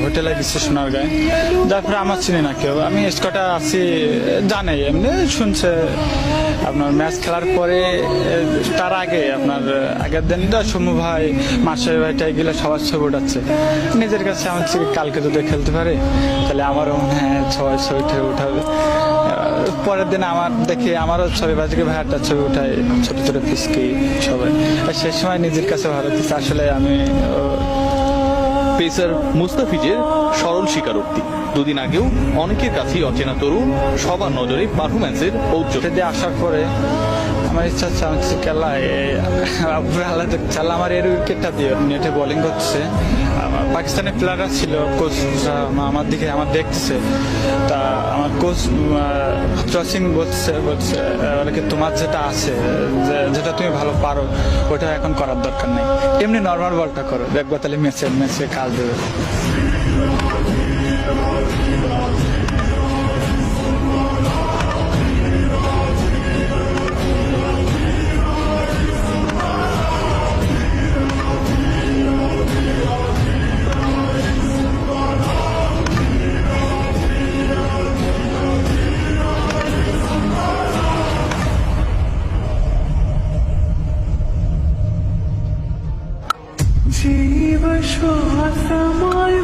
হোটেলে গেছি সোনারগাঁয়ে, তারপরে আমার চিনি না কেউ, আমি স্কটে আছি জানে, এমনি শুনছে। আপনার ম্যাচ খেলার পরে তার আগে আপনার আগের দিনটা সমু ভাই মাসের ভাইটা এগুলো সবার ছবি উঠাচ্ছে নিজের কাছে। আমার কালকে যদি খেলতে পারে তাহলে আমারও হ্যাঁ সবাই ছবি উঠাবে। পরের দিন আমার দেখি আমারও ছবি বাজিকে ভাইয়ারটা ছবি উঠায়, ছোট ছোট পিসকি সবাই। সেই সময় নিজের কাছে ভালো লাগছে আসলে। আমি পেসার মুস্তাফিজের সরল স্বীকারোক্তি, দুদিন আগেও অনেকের কাছেই অচেনা তরুণ, সবার নজরে পারফরম্যান্সের ঔজ্জ্বল্য দিয়ে আসার পরে আমার ইচ্ছা হচ্ছে আমি খেলায় চাল আমার এর উইকেটটা দিয়ে নেটে বোলিং করছে। পাকিস্তানের প্লেয়াররা ছিল, কোচ আমার দিকে আমার দেখতেছে, তা আমার কোচ সিং বলছে তোমার যেটা আছে, যেটা তুমি ভালো পারো ওটা এখন করার দরকার নেই, এমনি নর্মাল বলটা করো, দেখবো তাহলে ম্যাচে কাজ দেবে। जीव श्वासमय